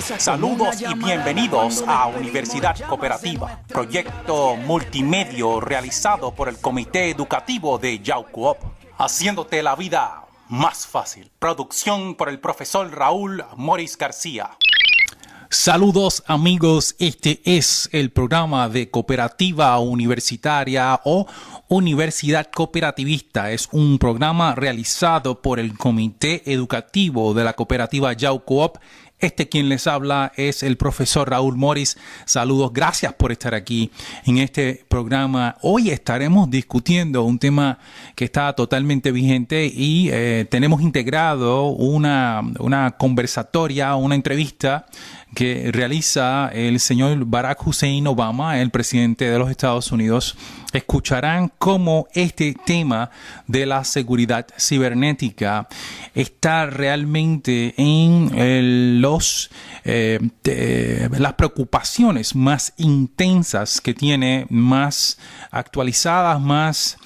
Saludos y bienvenidos a Universidad Cooperativa, proyecto multimedio realizado por el Comité Educativo de Yaucoop, haciéndote la vida más fácil. Producción por el profesor Raúl Morris García. Saludos amigos, este es el programa de Cooperativa Universitaria o Universidad Cooperativista. Es un programa realizado por el Comité Educativo de la Cooperativa Yaucoop. Quien les habla es el profesor Raúl Morris. Saludos, gracias por estar aquí en este programa. Hoy estaremos discutiendo un tema que está totalmente vigente y tenemos integrado una conversatoria, una entrevista que realiza el señor Barack Hussein Obama, el presidente de los Estados Unidos. Escucharán cómo este tema de la seguridad cibernética está realmente en las preocupaciones más intensas que tiene, más actualizadas, más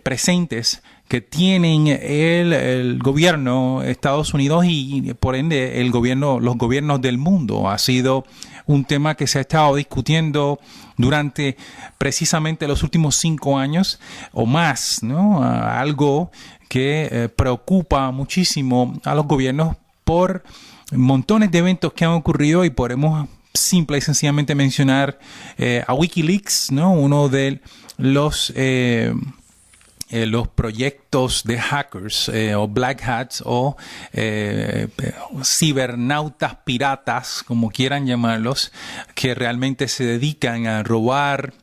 presentes que tienen el gobierno de Estados Unidos y por ende los gobiernos del mundo. Ha sido un tema que se ha estado discutiendo durante precisamente los últimos 5 años o más, ¿no? Algo que preocupa muchísimo a los gobiernos por montones de eventos que han ocurrido y podemos simple y sencillamente mencionar a Wikileaks, ¿no? Uno de los proyectos de hackers o black hats o cibernautas piratas, como quieran llamarlos, que realmente se dedican a robar,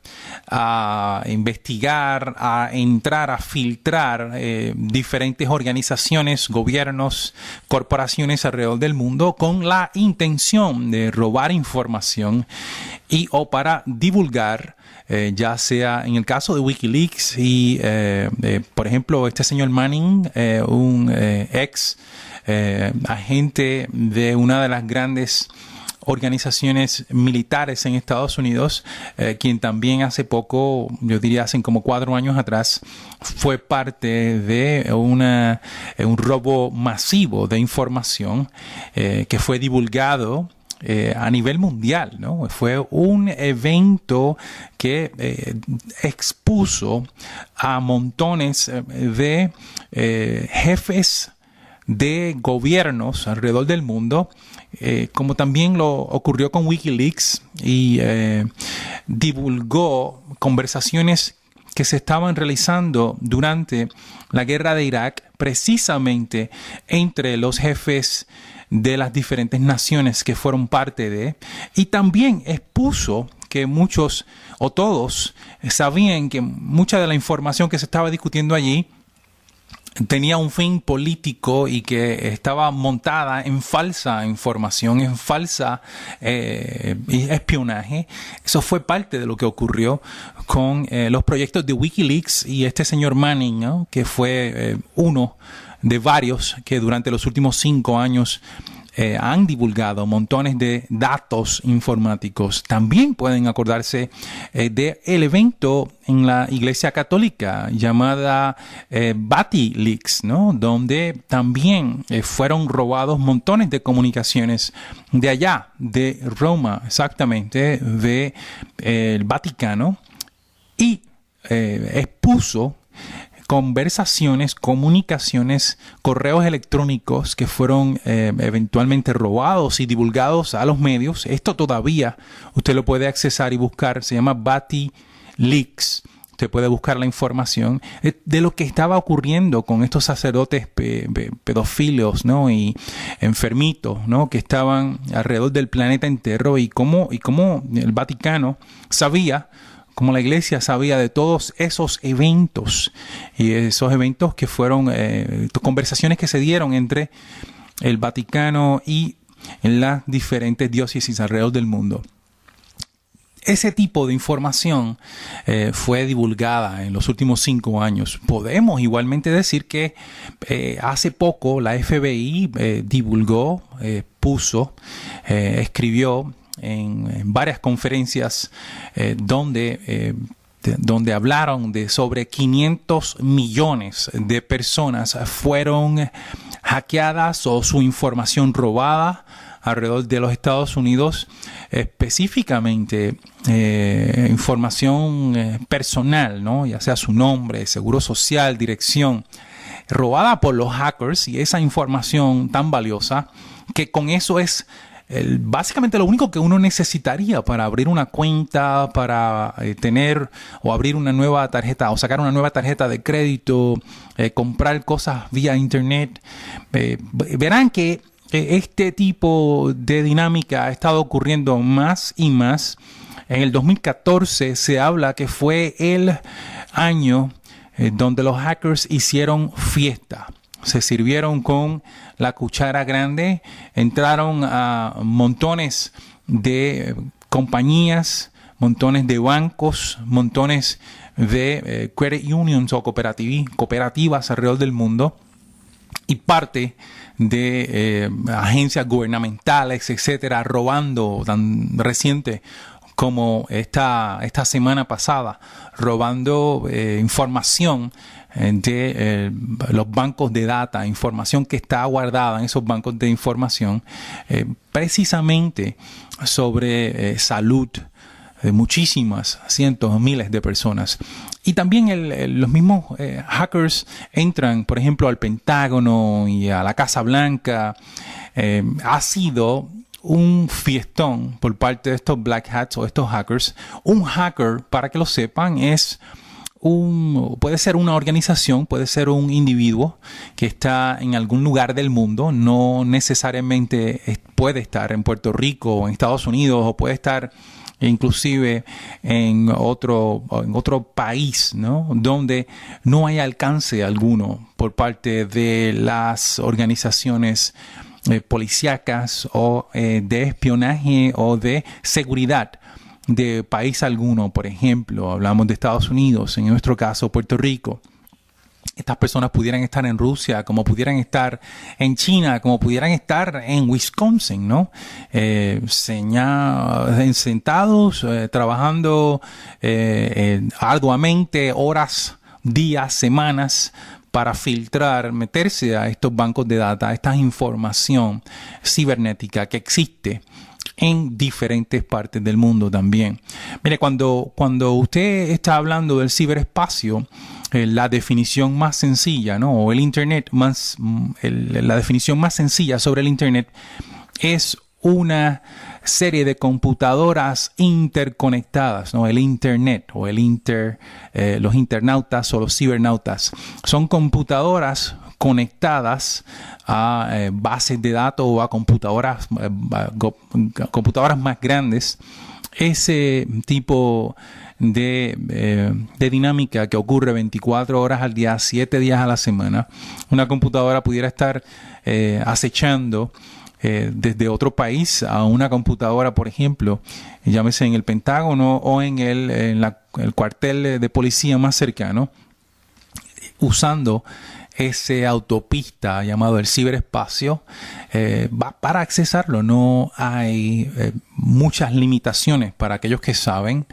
a investigar, a entrar, a filtrar diferentes organizaciones, gobiernos, corporaciones alrededor del mundo con la intención de robar información o para divulgar, ya sea en el caso de Wikileaks y, por ejemplo, este señor Manning, un ex agente de una de las grandes organizaciones militares en Estados Unidos, quien también hace poco, yo diría hace como 4 años atrás, fue parte de un robo masivo de información que fue divulgado a nivel mundial, ¿no? Fue un evento que expuso a montones de jefes de gobiernos alrededor del mundo, como también lo ocurrió con Wikileaks, y divulgó conversaciones que se estaban realizando durante la guerra de Irak, precisamente entre los jefes de las diferentes naciones que fueron parte de, y también expuso que muchos o todos sabían que mucha de la información que se estaba discutiendo allí tenía un fin político y que estaba montada en falsa información, en falsa espionaje. Eso fue parte de lo que ocurrió con los proyectos de Wikileaks y este señor Manning, ¿no? Que fue uno de varios que durante los últimos 5 años han divulgado montones de datos informáticos. También pueden acordarse del evento en la Iglesia Católica llamada Batileaks, ¿no? Donde también fueron robados montones de comunicaciones de allá, de Roma, exactamente, de el Vaticano, y expuso conversaciones, comunicaciones, correos electrónicos que fueron eventualmente robados y divulgados a los medios. Esto todavía usted lo puede accesar y buscar. Se llama Batileaks. Usted puede buscar la información de lo que estaba ocurriendo con estos sacerdotes pedófilos, ¿no? Y enfermitos, ¿no? Que estaban alrededor del planeta entero, y cómo el Vaticano sabía, como la iglesia sabía de todos esos eventos, y esos eventos que fueron conversaciones que se dieron entre el Vaticano y las diferentes diócesis alrededor del mundo. Ese tipo de información fue divulgada en los últimos 5 años. Podemos igualmente decir que hace poco la FBI divulgó, escribió en varias conferencias donde hablaron de sobre 500 millones de personas fueron hackeadas o su información robada alrededor de los Estados Unidos, específicamente información personal, ¿no? Ya sea su nombre, seguro social, dirección, robada por los hackers, y esa información tan valiosa que con eso es básicamente lo único que uno necesitaría para abrir una cuenta, para tener o abrir una nueva tarjeta o sacar una nueva tarjeta de crédito, comprar cosas vía internet. Verán que este tipo de dinámica ha estado ocurriendo más y más. En el 2014 se habla que fue el año donde los hackers hicieron fiesta. Se sirvieron con la cuchara grande, entraron a montones de compañías, montones de bancos, montones de credit unions o cooperativas alrededor del mundo, y parte de agencias gubernamentales, etcétera, robando, tan reciente como esta semana pasada, robando información de los bancos de data, información que está guardada en esos bancos de información, precisamente sobre salud de muchísimas, cientos, miles de personas. Y también los mismos hackers entran, por ejemplo, al Pentágono y a la Casa Blanca. Ha sido un fiestón por parte de estos black hats o estos hackers. Un hacker, para que lo sepan, puede ser una organización, puede ser un individuo que está en algún lugar del mundo, no necesariamente puede estar en Puerto Rico o en Estados Unidos, o puede estar inclusive en otro país, ¿no? Donde no hay alcance alguno por parte de las organizaciones policíacas o de espionaje o de seguridad de país alguno. Por ejemplo, hablamos de Estados Unidos, en nuestro caso Puerto Rico. Estas personas pudieran estar en Rusia, como pudieran estar en China, como pudieran estar en Wisconsin, ¿no? Sentados, trabajando arduamente, horas, días, semanas, para filtrar, meterse a estos bancos de data, a esta información cibernética que existe en diferentes partes del mundo también. Mire, cuando usted está hablando del ciberespacio, la definición más sencilla, ¿no? O el Internet la definición más sencilla sobre el Internet es una serie de computadoras interconectadas, ¿no? El Internet o los internautas o los cibernautas son computadoras conectadas a bases de datos o a computadoras más grandes. Ese tipo de dinámica que ocurre 24 horas al día, 7 días a la semana. Una computadora pudiera estar acechando desde otro país a una computadora, por ejemplo, llámese en el Pentágono o en el cuartel de policía más cercano, usando ese autopista llamado el ciberespacio para accesarlo. No hay muchas limitaciones para aquellos que saben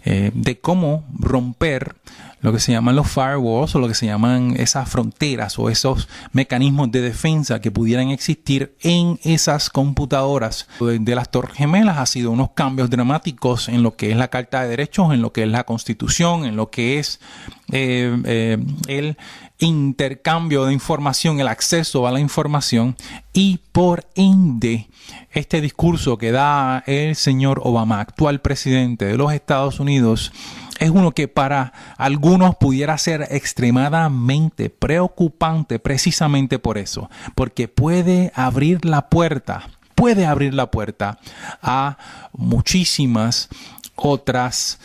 de cómo romper lo que se llaman los firewalls, o lo que se llaman esas fronteras o esos mecanismos de defensa que pudieran existir en esas computadoras. De las Torres Gemelas ha sido unos cambios dramáticos en lo que es la Carta de Derechos, en lo que es la Constitución, en lo que es el intercambio de información, el acceso a la información, y por ende este discurso que da el señor Obama, actual presidente de los Estados Unidos, es uno que para algunos pudiera ser extremadamente preocupante, precisamente por eso, porque puede abrir la puerta a muchísimas otras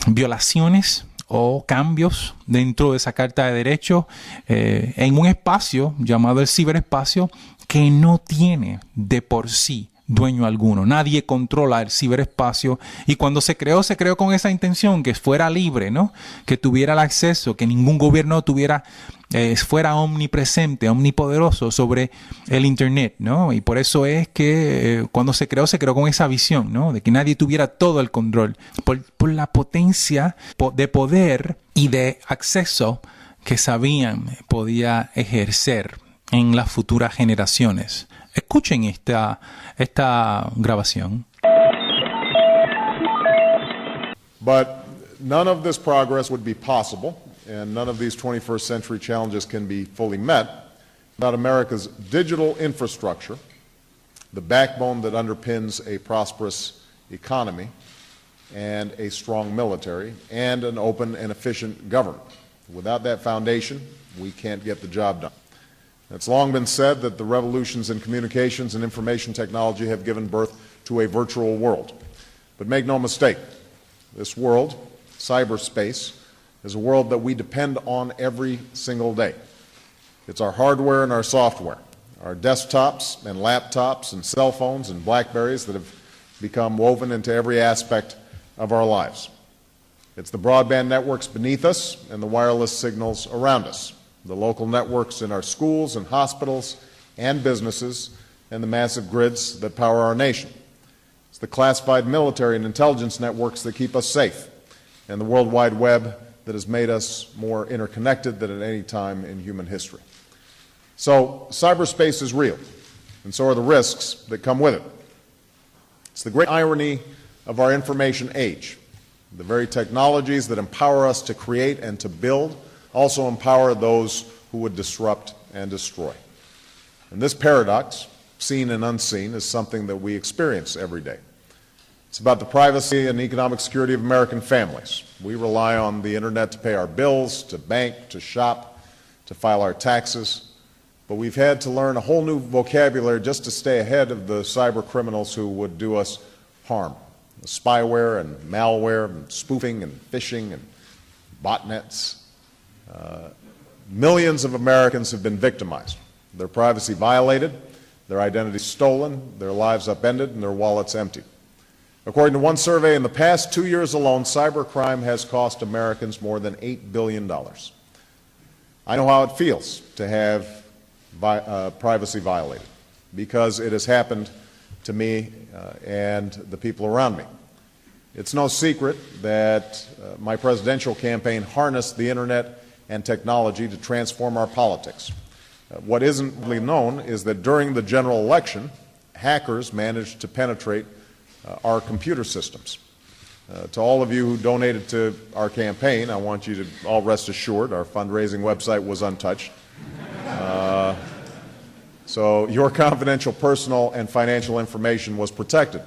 violaciones o cambios dentro de esa Carta de Derechos en un espacio llamado el ciberespacio, que no tiene de por sí dueño alguno. Nadie controla el ciberespacio, y cuando se creó con esa intención, que fuera libre, ¿no? Que tuviera el acceso, que ningún gobierno fuera omnipresente, omnipoderoso sobre el Internet, ¿no? Y por eso es que cuando se creó con esa visión, ¿no? De que nadie tuviera todo el control, por la potencia de poder y de acceso que sabían podía ejercer en las futuras generaciones Escuchen esta grabación. But none of this progress would be possible, and none of these 21st century challenges can be fully met without America's digital infrastructure, the backbone that underpins a prosperous economy, and a strong military, and an open and efficient government. Without that foundation, we can't get the job done. It's long been said that the revolutions in communications and information technology have given birth to a virtual world. But make no mistake, this world, cyberspace, is a world that we depend on every single day. It's our hardware and our software, our desktops and laptops and cell phones and BlackBerries that have become woven into every aspect of our lives. It's the broadband networks beneath us and the wireless signals around us, the local networks in our schools and hospitals and businesses, and the massive grids that power our nation. It's the classified military and intelligence networks that keep us safe, and the World Wide Web that has made us more interconnected than at any time in human history. So cyberspace is real, and so are the risks that come with it. It's the great irony of our information age. The very technologies that empower us to create and to build also empower those who would disrupt and destroy. And this paradox, seen and unseen, is something that we experience every day. It's about the privacy and economic security of American families. We rely on the internet to pay our bills, to bank, to shop, to file our taxes. But we've had to learn a whole new vocabulary just to stay ahead of the cyber criminals who would do us harm. The spyware and malware and spoofing and phishing and botnets. Millions of Americans have been victimized, their privacy violated, their identity stolen, their lives upended, and their wallets emptied. According to one survey, in the past 2 years alone, cybercrime has cost Americans more than $8 billion. I know how it feels to have privacy violated, because it has happened to me and the people around me. It's no secret that my presidential campaign harnessed the internet and technology to transform our politics. What isn't really known is that during the general election, hackers managed to penetrate our computer systems. To all of you who donated to our campaign, I want you to all rest assured our fundraising website was untouched. So your confidential personal and financial information was protected.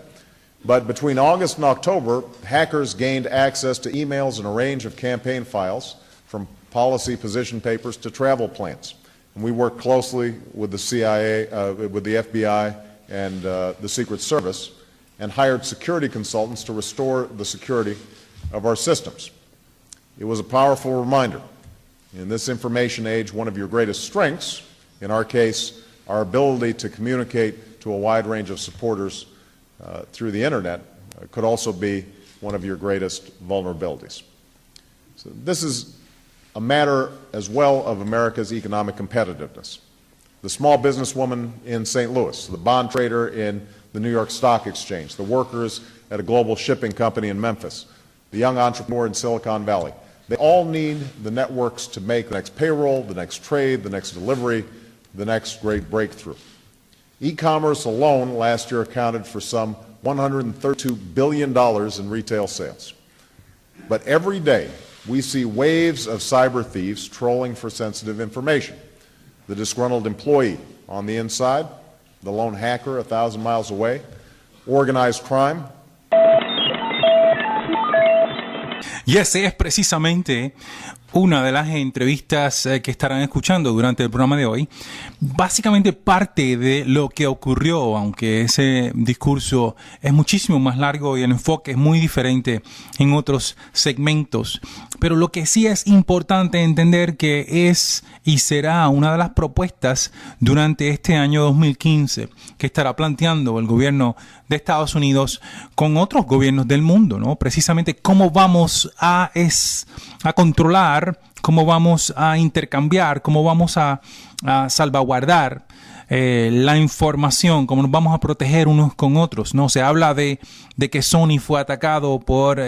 But between August and October, hackers gained access to emails and a range of campaign files, from policy position papers to travel plans. And we worked closely with the CIA, with the FBI and the Secret Service, and hired security consultants to restore the security of our systems. It was a powerful reminder. In this information age, one of your greatest strengths, in our case, our ability to communicate to a wide range of supporters through the internet, could also be one of your greatest vulnerabilities. So this is a matter as well of America's economic competitiveness. The small businesswoman in St. Louis, the bond trader in the New York Stock Exchange, the workers at a global shipping company in Memphis, the young entrepreneur in Silicon Valley. They all need the networks to make the next payroll, the next trade, the next delivery, the next great breakthrough. E-commerce alone last year accounted for some $132 billion in retail sales. But every day we see waves of cyber thieves trolling for sensitive information. The disgruntled employee on the inside, the lone hacker 1,000 miles away, organized crime. Y ese es precisamente una de las entrevistas que estarán escuchando durante el programa de hoy. Básicamente parte de lo que ocurrió, aunque ese discurso es muchísimo más largo y el enfoque es muy diferente en otros segmentos. Pero lo que sí es importante entender que es y será una de las propuestas durante este año 2015 que estará planteando el gobierno de Estados Unidos con otros gobiernos del mundo, ¿no? Precisamente cómo vamos a controlar, cómo vamos a intercambiar, cómo vamos a salvaguardar la información, cómo nos vamos a proteger unos con otros, ¿no? Se habla de que Sony fue atacado por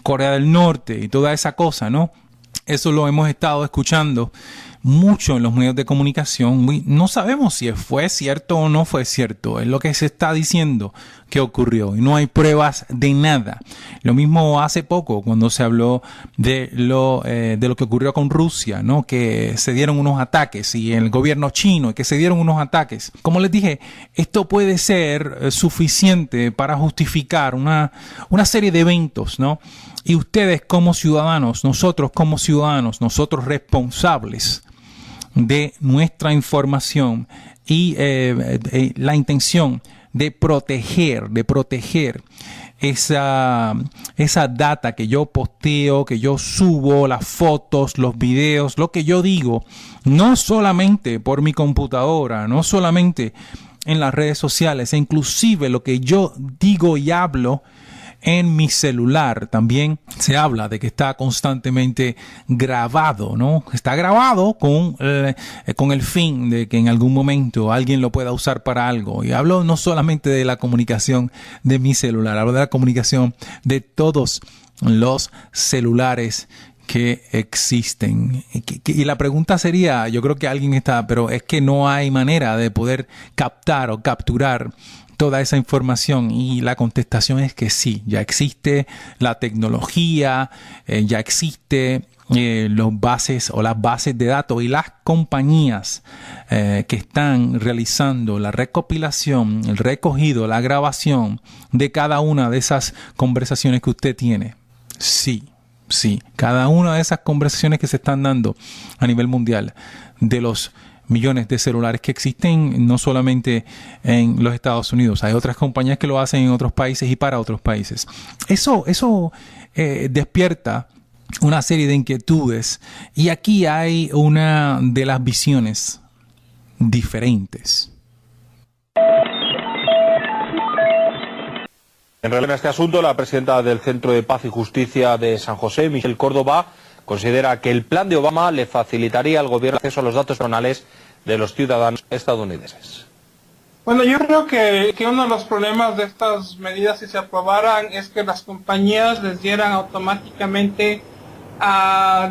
Corea del Norte y toda esa cosa, ¿no? Eso lo hemos estado escuchando mucho en los medios de comunicación. No sabemos si fue cierto o no fue cierto. Es lo que se está diciendo que ocurrió y no hay pruebas de nada. Lo mismo hace poco cuando se habló de lo que ocurrió con Rusia, ¿no? Que se dieron unos ataques, y el gobierno chino que se dieron unos ataques. Como les dije, esto puede ser suficiente para justificar una serie de eventos, ¿no? Y ustedes como ciudadanos, nosotros como ciudadanos, nosotros responsables de nuestra información y la intención de proteger esa data que yo posteo, que yo subo, las fotos, los videos, lo que yo digo, no solamente por mi computadora, no solamente en las redes sociales, inclusive lo que yo digo y hablo en mi celular. También se habla de que está constantemente grabado, ¿no? Está grabado con el fin de que en algún momento alguien lo pueda usar para algo. Y hablo no solamente de la comunicación de mi celular, hablo de la comunicación de todos los celulares que existen. Y la pregunta sería, yo creo que alguien está, pero es que no hay manera de poder captar o capturar toda esa información, y la contestación es que sí, ya existe la tecnología, ya existe las bases de datos, y las compañías que están realizando la recopilación, el recogido, la grabación de cada una de esas conversaciones que usted tiene. Sí, cada una de esas conversaciones que se están dando a nivel mundial, de los millones de celulares que existen no solamente en los Estados Unidos. Hay otras compañías que lo hacen en otros países y para otros países. Eso despierta una serie de inquietudes, y aquí hay una de las visiones diferentes. En relación a este asunto, la presidenta del Centro de Paz y Justicia de San José, Michelle Córdoba, considera que el plan de Obama le facilitaría al gobierno acceso a los datos personales de los ciudadanos estadounidenses. Bueno, yo creo que uno de los problemas de estas medidas, si se aprobaran, es que las compañías les dieran automáticamente,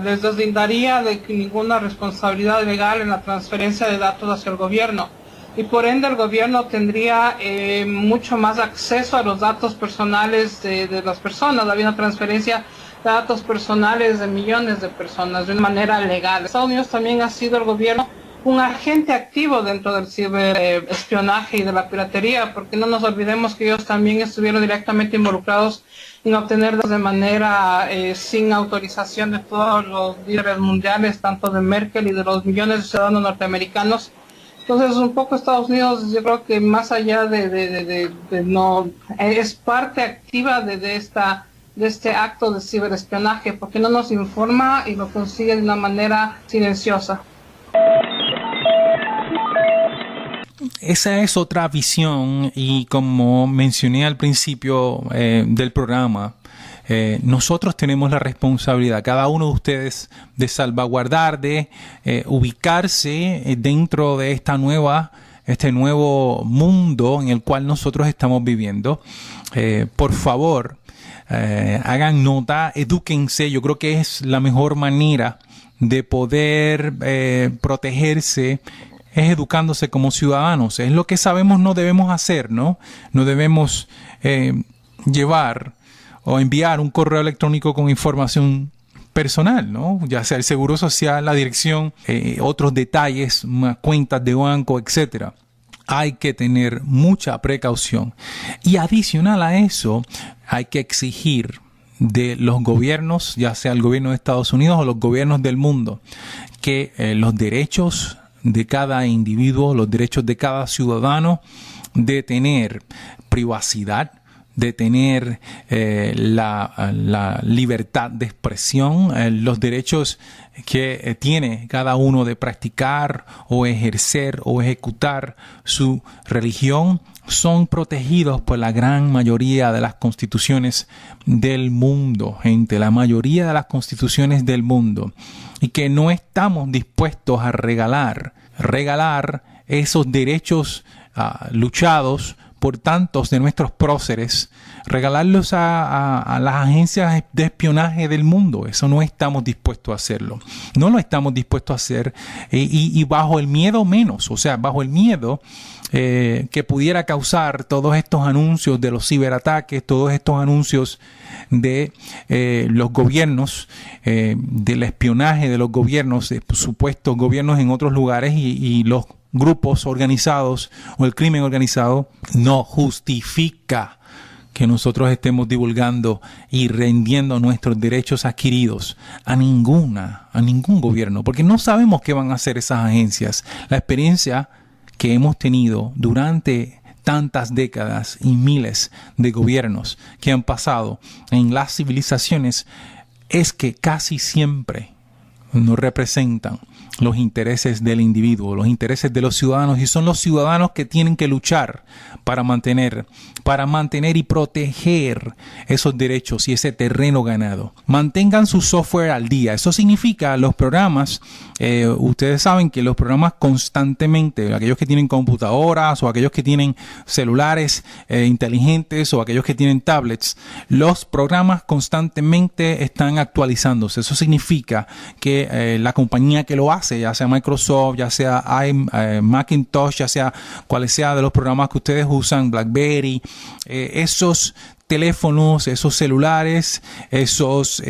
les deslindaría de ninguna responsabilidad legal en la transferencia de datos hacia el gobierno. Y por ende el gobierno tendría mucho más acceso a los datos personales de las personas. Había una transferencia de datos personales de millones de personas de una manera legal. Estados Unidos también ha sido el gobierno un agente activo dentro del ciberespionaje y de la piratería, porque no nos olvidemos que ellos también estuvieron directamente involucrados en obtener de manera sin autorización de todos los líderes mundiales, tanto de Merkel y de los millones de ciudadanos norteamericanos. Entonces, un poco Estados Unidos, yo creo que más allá de no, es parte activa de este acto de ciberespionaje, porque no nos informa y lo consigue de una manera silenciosa. Esa es otra visión, y como mencioné al principio del programa, nosotros tenemos la responsabilidad, cada uno de ustedes, de salvaguardar, de ubicarse dentro de este nuevo mundo en el cual nosotros estamos viviendo. Por favor, hagan nota, edúquense. Yo creo que es la mejor manera de poder protegerse, es educándose como ciudadanos. Es lo que sabemos no debemos hacer, ¿no? No debemos llevar o enviar un correo electrónico con información personal, ¿no? Ya sea el seguro social, la dirección, otros detalles, cuentas de banco, etcétera. Hay que tener mucha precaución. Y adicional a eso, hay que exigir de los gobiernos, ya sea el gobierno de Estados Unidos o los gobiernos del mundo, que los derechos de cada individuo, los derechos de cada ciudadano, de tener privacidad, de tener la libertad de expresión, los derechos que tiene cada uno de practicar o ejercer o ejecutar su religión, son protegidos por la gran mayoría de las constituciones del mundo, gente, la mayoría de las constituciones del mundo, y que no estamos dispuestos a regalar esos derechos luchados por tantos de nuestros próceres, regalarlos a las agencias de espionaje del mundo. Eso no estamos dispuestos a hacerlo. No lo estamos dispuestos a hacer y bajo el miedo menos, o sea, bajo el miedo que pudiera causar todos estos anuncios de los ciberataques, todos estos anuncios de los gobiernos, del espionaje de los gobiernos, de supuestos gobiernos en otros lugares y los grupos organizados o el crimen organizado no justifica que nosotros estemos divulgando y rendiendo nuestros derechos adquiridos a ningún gobierno, porque no sabemos qué van a hacer esas agencias. La experiencia que hemos tenido durante tantas décadas y miles de gobiernos que han pasado en las civilizaciones es que casi siempre no representan los intereses del individuo, los intereses de los ciudadanos, y son los ciudadanos que tienen que luchar para mantener y proteger esos derechos y ese terreno ganado. Mantengan su software al día. Eso significa los programas, ustedes saben que los programas constantemente, aquellos que tienen computadoras o aquellos que tienen celulares inteligentes o aquellos que tienen tablets, los programas constantemente están actualizándose. Eso significa que la compañía que lo hace, ya sea Microsoft, ya sea Macintosh, ya sea cual sea de los programas que ustedes usan, BlackBerry, esos teléfonos, esos celulares, esos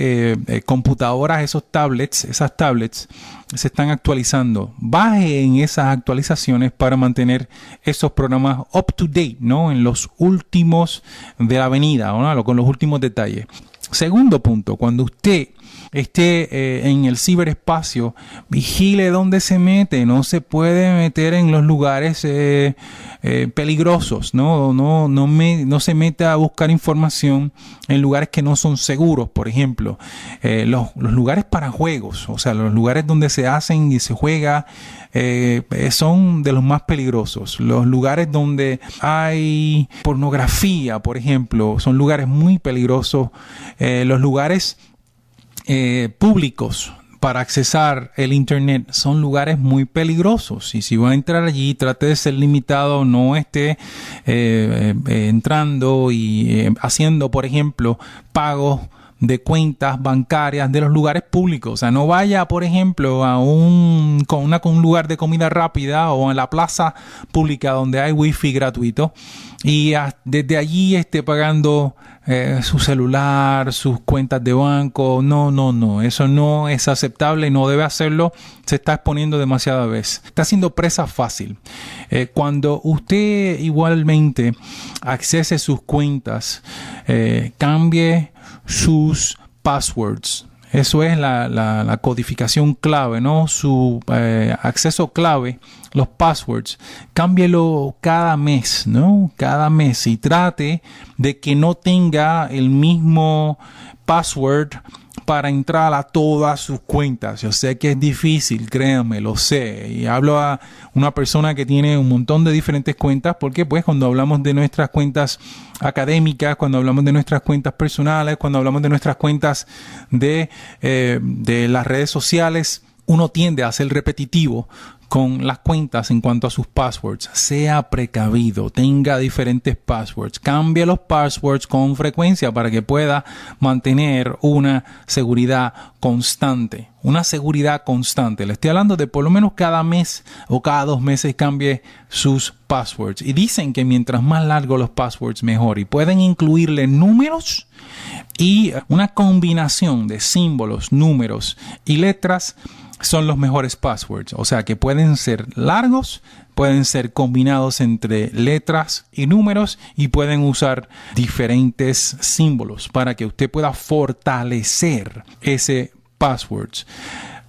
computadoras, esos tablets, esas tablets se están actualizando. Bajen esas actualizaciones para mantener esos programas up to date, ¿no? En los últimos de la avenida, ¿no? Con los últimos detalles. Segundo punto, cuando usted esté en el ciberespacio, vigile dónde se mete. No se puede meter en los lugares peligrosos, no se mete a buscar información en lugares que no son seguros. Por ejemplo, los lugares para juegos, o sea, los lugares donde se hacen y se juega, son de los más peligrosos. Los lugares donde hay pornografía, por ejemplo, son lugares muy peligrosos. Los lugares públicos para accesar el internet son lugares muy peligrosos, y si va a entrar allí, trate de ser limitado, no esté entrando y haciendo, por ejemplo, pagos de cuentas bancarias de los lugares públicos. O sea, no vaya, por ejemplo, a un lugar de comida rápida o en la plaza pública donde hay wifi gratuito y desde allí esté pagando su celular, sus cuentas de banco. No, eso no es aceptable, no debe hacerlo. Se está exponiendo demasiadas veces, está siendo presa fácil. Cuando usted igualmente accese sus cuentas, cambie sus passwords. Eso es la codificación clave, ¿no? Su acceso clave, los passwords. Cámbielo cada mes, ¿no? Cada mes, y trate de que no tenga el mismo password para entrar a todas sus cuentas. Yo sé que es difícil, créanme, lo sé. Y hablo a una persona que tiene un montón de diferentes cuentas, porque pues cuando hablamos de nuestras cuentas académicas, cuando hablamos de nuestras cuentas personales, cuando hablamos de nuestras cuentas de las redes sociales, uno tiende a ser repetitivo con las cuentas en cuanto a sus passwords. Sea precavido, tenga diferentes passwords, cambie los passwords con frecuencia para que pueda mantener una seguridad constante. Una seguridad constante. Le estoy hablando de por lo menos cada mes o cada 2 meses cambie sus passwords. Y dicen que mientras más largos los passwords, mejor. Y pueden incluirle números y una combinación de símbolos, números y letras. Son los mejores passwords, o sea que pueden ser largos, pueden ser combinados entre letras y números, y pueden usar diferentes símbolos para que usted pueda fortalecer ese passwords.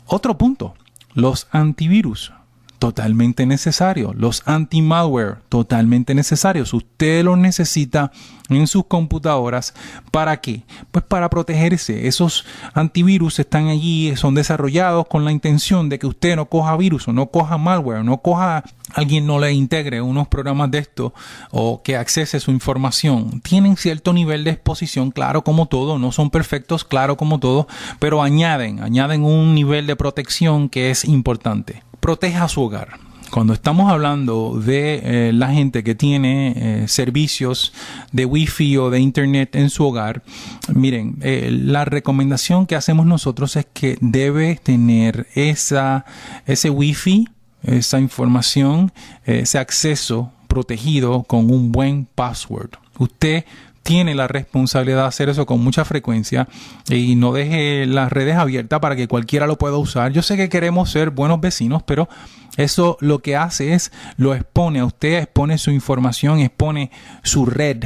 Otro punto, los antivirus. Totalmente necesario. Los anti-malware, totalmente necesarios. Usted los necesita en sus computadoras. ¿Para qué? Pues para protegerse. Esos antivirus están allí, son desarrollados con la intención de que usted no coja virus o no coja malware, no coja, alguien no le integre unos programas de esto o que accese su información. Tienen cierto nivel de exposición, claro, como todo. No son perfectos, claro, como todo, pero añaden un nivel de protección que es importante. Proteja su hogar. Cuando estamos hablando de la gente que tiene servicios de Wi-Fi o de Internet en su hogar, miren, la recomendación que hacemos nosotros es que debe tener ese Wi-Fi, esa información, ese acceso protegido con un buen password. Usted tiene la responsabilidad de hacer eso con mucha frecuencia y no deje las redes abiertas para que cualquiera lo pueda usar. Yo sé que queremos ser buenos vecinos, pero eso lo que hace es lo expone a usted, expone su información, expone su red,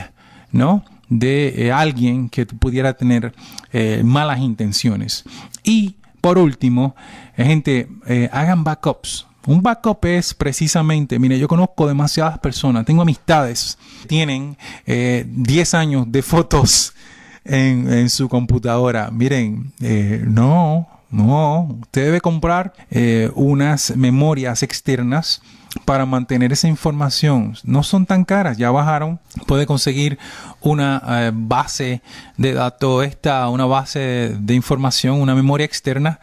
¿no?, de alguien que pudiera tener malas intenciones. Y por último, gente, hagan backups. Un backup es precisamente, mire, yo conozco demasiadas personas, tengo amistades que tienen 10 años de fotos en su computadora. Miren, no, usted debe comprar unas memorias externas para mantener esa información. No son tan caras, ya bajaron. Puede conseguir una base de datos, una base de información, una memoria externa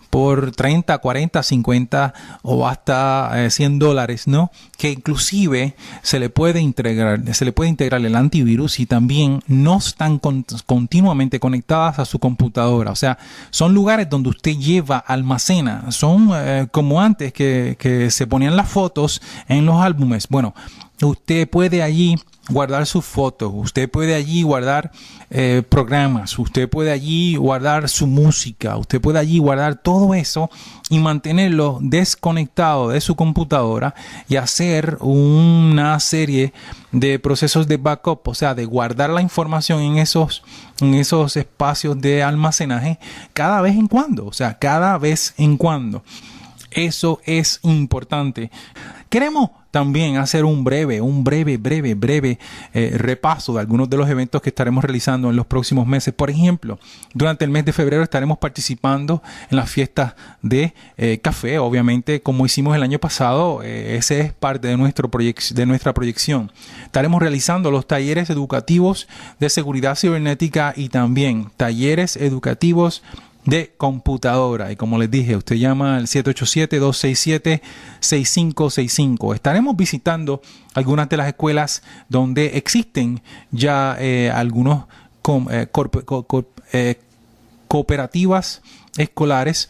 por 30, 40, 50 o hasta $100, ¿no? Que inclusive se le puede integrar el antivirus y también no están continuamente conectadas a su computadora. O sea, son lugares donde usted almacena. Son como antes que se ponían las fotos en los álbumes. Bueno, usted puede allí guardar sus fotos, usted puede allí guardar programas, usted puede allí guardar su música, usted puede allí guardar todo eso y mantenerlo desconectado de su computadora y hacer una serie de procesos de backup, o sea, de guardar la información en esos espacios de almacenaje cada vez en cuando, Eso es importante. Queremos también hacer un breve repaso de algunos de los eventos que estaremos realizando en los próximos meses. Por ejemplo, durante el mes de febrero estaremos participando en las fiestas de café, obviamente, como hicimos el año pasado. Ese es parte de nuestra proyección. Estaremos realizando los talleres educativos de seguridad cibernética y también talleres educativos de computadora. Y como les dije, usted llama al 787-267-6565. Estaremos visitando algunas de las escuelas donde existen ya algunos cooperativas escolares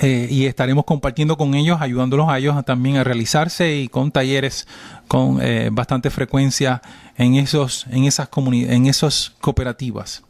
y estaremos compartiendo con ellos, ayudándolos a ellos también a realizarse y con talleres con bastante frecuencia en esas cooperativas.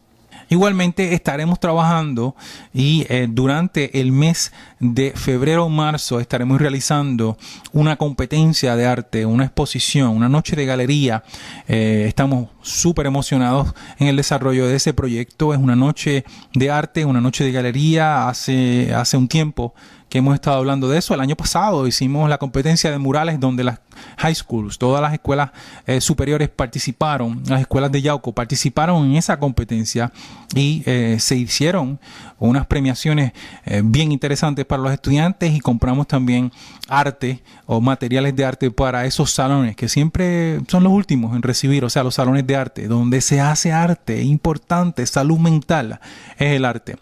Igualmente estaremos trabajando y durante el mes de febrero o marzo estaremos realizando una competencia de arte, una exposición, una noche de galería. Estamos súper emocionados en el desarrollo de ese proyecto. Es una noche de arte, una noche de galería. Hace un tiempo que hemos estado hablando de eso. El año pasado hicimos la competencia de murales donde las high schools, todas las escuelas superiores participaron, las escuelas de Yauco participaron en esa competencia y se hicieron unas premiaciones bien interesantes para los estudiantes y compramos también arte o materiales de arte para esos salones que siempre son los últimos en recibir, o sea, los salones de arte, donde se hace arte importante, salud mental es el arte.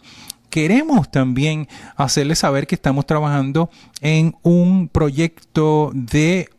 Queremos también hacerles saber que estamos trabajando en un proyecto de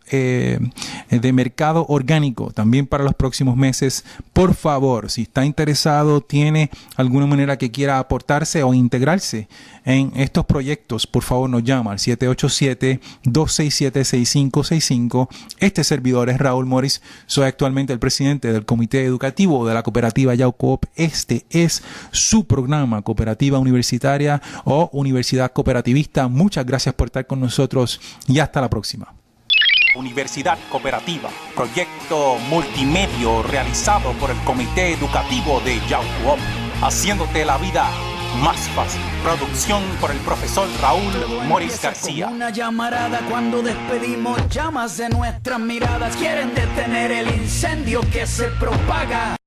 mercado orgánico también para los próximos meses. Por favor, si está interesado, tiene alguna manera que quiera aportarse o integrarse en estos proyectos, por favor nos llama al 787-267-6565. Este servidor es Raúl Morris, soy actualmente el presidente del Comité Educativo de la Cooperativa Yaucoop. Este es su programa Cooperativa Universitaria o Universidad Cooperativista. Muchas gracias por estar con nosotros y hasta la próxima. Universidad Cooperativa, proyecto multimedio realizado por el Comité Educativo de Yaucoop, haciéndote la vida más fácil. Producción por el profesor Raúl Morris García. Una llamarada cuando despedimos llamas de nuestras miradas. Quieren detener el incendio que se propaga.